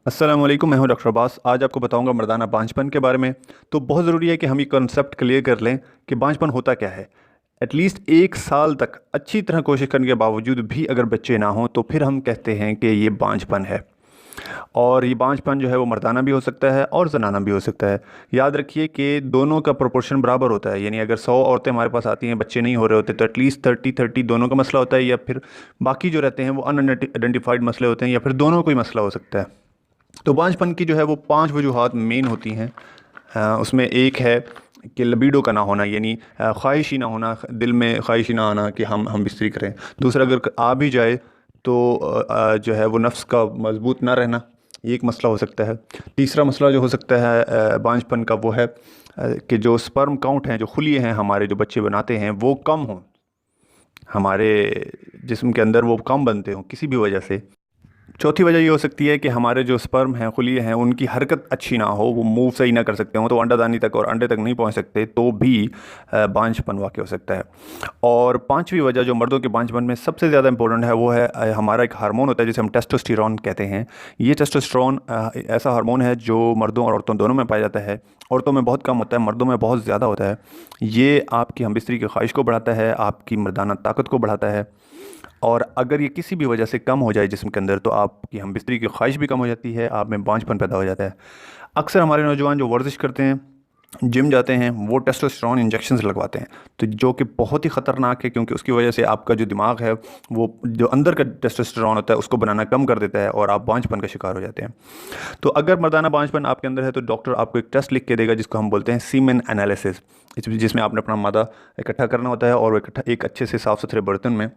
अस्सलाम वालेकुम, मैं हूं डॉक्टर अब्बास। आज आपको बताऊंगा मर्दाना बांझपन के बारे में। तो बहुत ज़रूरी है कि हम ये कॉन्सेप्ट क्लियर कर लें कि बांझपन होता क्या है। एटलीस्ट 1 साल तक अच्छी तरह कोशिश करने के बावजूद भी अगर बच्चे ना हों तो फिर हम कहते हैं कि ये बांझपन है। और ये बांझपन जो है वो मर्दाना भी हो सकता है और जनाना भी हो सकता है। याद रखिए कि दोनों का प्रोपोर्शन बराबर होता है, यानी अगर 100 औरतें हमारे पास आती हैं, बच्चे नहीं हो रहे होते, तो एटलीस्ट 30-30 दोनों का मसला होता है, या फिर बाकी जो रहते हैं वो अनआइडेंटिफाइड मसले होते हैं, या फिर दोनों कोई मसला हो सकता है। तो बांझपन की जो है वो 5 वजूहात मेन होती हैं। उसमें एक है कि लिबिडो का ना होना, यानी ख्वाहिश ही ना होना, दिल में ख्वाहिश ही ना आना कि हम बिस्तरी करें। दूसरा, अगर आ भी जाए तो जो है वो नफ्स का मजबूत ना रहना, ये एक मसला हो सकता है। तीसरा मसला जो हो सकता है बांझपन का, वो है कि जो स्पर्म काउंट हैं, जो खुलिए हैं हमारे, जो बच्चे बनाते हैं, वो कम हों, हमारे जिस्म के अंदर वो कम बनते हों किसी भी वजह से। चौथी वजह ये हो सकती है कि हमारे जो स्पर्म हैं, खुलिए हैं, उनकी हरकत अच्छी ना हो, वो मूव सही ना कर सकते हो, तो अंडादानी तक और अंडे तक नहीं पहुंच सकते, तो भी बांझपन वाक़ हो सकता है। और पांचवी वजह जो मर्दों के बांझपन में सबसे ज़्यादा इंपॉर्टेंट है, वो है हमारा एक हार्मोन होता है जिसे हम टेस्टोस्टेरोन कहते हैं। ये टेस्टोस्टेरोन ऐसा हार्मोन है जो मर्दों और औरतों दोनों में पाया जाता है। औरतों में बहुत कम होता है, मर्दों में बहुत ज़्यादा होता है। ये आपकी हमबिस्तरी की ख्वाहिश को बढ़ाता है, आपकी मर्दाना ताकत को बढ़ाता है। और अगर ये किसी भी वजह से कम हो जाए जिस्म के अंदर, तो आपकी हमबिस्तरी की ख्वाहिश भी कम हो जाती है, आप में बांझपन पैदा हो जाता है। अक्सर हमारे नौजवान जो वर्जिश करते हैं, जिम जाते हैं, वो टेस्टोस्टेरोन इंजेक्शंस लगवाते हैं, तो जो कि बहुत ही ख़तरनाक है, क्योंकि उसकी वजह से आपका जो दिमाग है, वो जो अंदर का टेस्टोस्टेरोन होता है उसको बनाना कम कर देता है और आप बांझपन का शिकार हो जाते हैं। तो अगर मर्दाना बांझपन आपके अंदर है तो डॉक्टर आपको एक टेस्ट लिख के देगा जिसको हम बोलते हैं सीमेन एनालिसिस, जिसमें आपने अपना मादा इकट्ठा करना होता है और वो इकट्ठा एक अच्छे से साफ़ सुथरे बर्तन में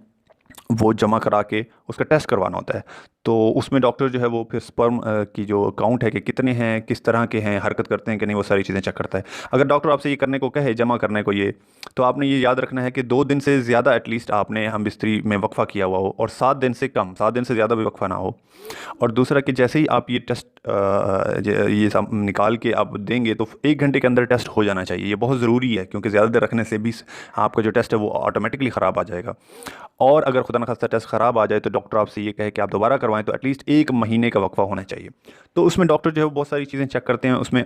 वो जमा करा के उसका टेस्ट करवाना होता है। तो उसमें डॉक्टर जो है वो फिर स्पर्म की जो काउंट है कि कितने हैं, किस तरह के हैं, हरकत करते हैं कि नहीं, वो सारी चीज़ें चेक करता है। अगर डॉक्टर आपसे ये करने को कहे, जमा करने को ये, तो आपने ये याद रखना है कि 2 दिन से ज़्यादा एटलीस्ट आपने हम बिस्तरी में वक्फ़ा किया हुआ हो, और 7 दिन से कम, 7 दिन से ज़्यादा भी वक्फ़ा ना हो। और दूसरा कि जैसे ही आप ये टेस्ट ये सब निकाल के आप देंगे तो 1 घंटे के अंदर टेस्ट हो जाना चाहिए। ये बहुत ज़रूरी है, क्योंकि ज़्यादा देर रखने से भी आपका जो टेस्ट है वो ऑटोमेटिकली ख़राब आ जाएगा। और अगर खुदा न खास्ता टेस्ट ख़राब आ जाए तो डॉक्टर आपसे ये कहे कि आप दोबारा करवाएं, तो एटलीस्ट 1 महीने का वक्फा होना चाहिए। तो उसमें डॉक्टर जो है वो बहुत सारी चीज़ें चेक करते हैं। उसमें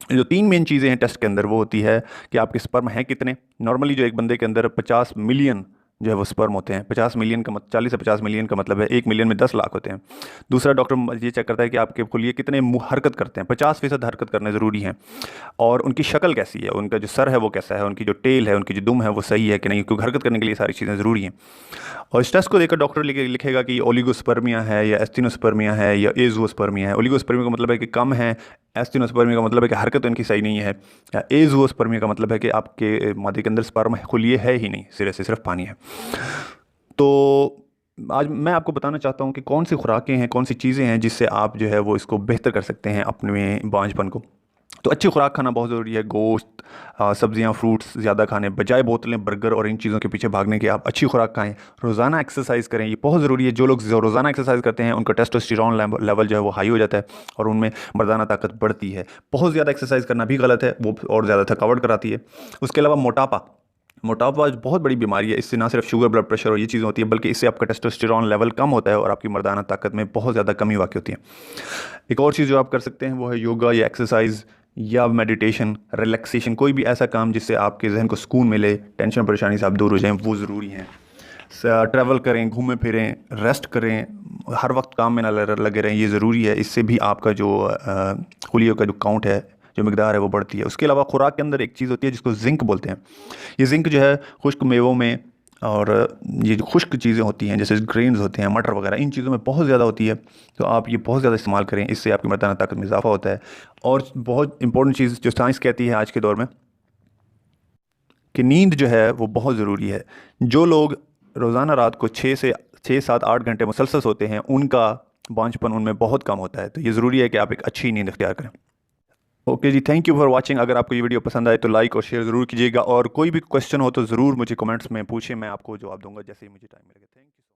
जो 3 मेन चीज़ें हैं टेस्ट के अंदर, वो होती है कि आपके स्पर्म हैं कितने। नॉर्मली जो एक बंदे के अंदर 50 मिलियन जो है वो स्पर्म होते हैं। 50 मिलियन का 40 से 50 मिलियन का मतलब है 1 मिलियन में 10 लाख होते हैं। दूसरा, डॉक्टर ये चेक करता है कि आपके खुलिए कितने हरकत करते हैं। 50% हरकत करने ज़रूरी हैं। और उनकी शक्ल कैसी है, उनका जो सर है वो कैसा है, उनकी जो टेल है, उनकी जो दुम है वो सही है कि नहीं, क्योंकि हरकत करने के लिए सारी चीज़ें ज़रूरी हैं। और इस टेस्ट को देखकर डॉक्टर लिखेगा कि ओलिगोस्पर्मिया है या एस्टिनोस्पर्मिया है या एज़ोस्पर्मिया है। ओलिगोस्पर्मिया का मतलब है कि कम है, एस्टिनोस्पर्मिया का मतलब है कि हरकत उनकी सही नहीं है, या एज़ोस्पर्मिया का मतलब है कि आपके मादे के अंदर स्पर्म खुलिए है ही नहीं, सिरे से सिर्फ पानी है। तो आज मैं आपको बताना चाहता हूँ कि कौन सी खुराकें हैं, कौन सी चीज़ें हैं जिससे आप जो है वो इसको बेहतर कर सकते हैं अपने बांझपन को। तो अच्छी खुराक खाना बहुत ज़रूरी है। गोश्त, सब्जियां, फ्रूट्स ज़्यादा खाने, बजाय बोतलें, बर्गर और इन चीज़ों के पीछे भागने के आप अच्छी खुराक खाएं। रोज़ाना एक्सरसाइज करें, ये बहुत ज़रूरी है। जो लोग रोज़ाना एक्सरसाइज करते हैं उनका टेस्टोस्टेरोन लेवल जो है वो हाई हो जाता है और उनमें मर्दाना ताकत बढ़ती है। बहुत ज़्यादा एक्सरसाइज करना भी गलत है, वो और ज़्यादा थकावट कराती है। उसके अलावा मोटापा, मोटापा आज बहुत बड़ी बीमारी है। इससे ना सिर्फ शुगर, ब्लड प्रेशर और ये चीज़ें होती है, बल्कि इससे आपका टेस्टोस्टेरोन लेवल कम होता है और आपकी मर्दाना ताकत में बहुत ज़्यादा कमी वाक़ होती है। एक और चीज़ जो आप कर सकते हैं वो है योगा या एक्सरसाइज या मेडिटेशन, रिलैक्सेशन, कोई भी ऐसा काम जिससे आपके जहन को सुकून मिले, टेंशन परेशानी से आप दूर हो जाएं, वो ज़रूरी है। ट्रैवल करें, घूमें फिरें, रेस्ट करें, हर वक्त काम में ना लगे रहें, ये ज़रूरी है। इससे भी आपका जो खुलियों का जो काउंट है, जो मिकदार है, वो बढ़ती है। उसके अलावा खुराक के अंदर एक चीज़ होती है जिसको जिंक बोलते हैं। ये जिंक जो है खुश्क मेवों में, और ये जो खुश्क चीज़ें होती हैं जैसे ग्रेन्स होते हैं, मटर वगैरह, इन चीज़ों में बहुत ज़्यादा होती है। तो आप ये बहुत ज़्यादा इस्तेमाल करें, इससे आपकी मर्दाना ताकत में इजाफा होता है। और बहुत इंपॉर्टेंट चीज़ जो साइंस कहती है आज के दौर में, कि नींद जो है वो बहुत ज़रूरी है। जो लोग रोज़ाना रात को 6 से 7 8 घंटे मुसलसल सोते हैं, उनका बांझपन उनमें बहुत कम होता है। तो ये ज़रूरी है कि आप एक अच्छी नींद इख्तियार करें। ओके जी, थैंक यू फॉर वाचिंग। अगर आपको ये वीडियो पसंद आए तो लाइक और शेयर ज़रूर कीजिएगा, और कोई भी क्वेश्चन हो तो ज़रूर मुझे कमेंट्स में पूछें, मैं आपको जवाब दूंगा जैसे ही मुझे टाइम मिलेगा। Thank you.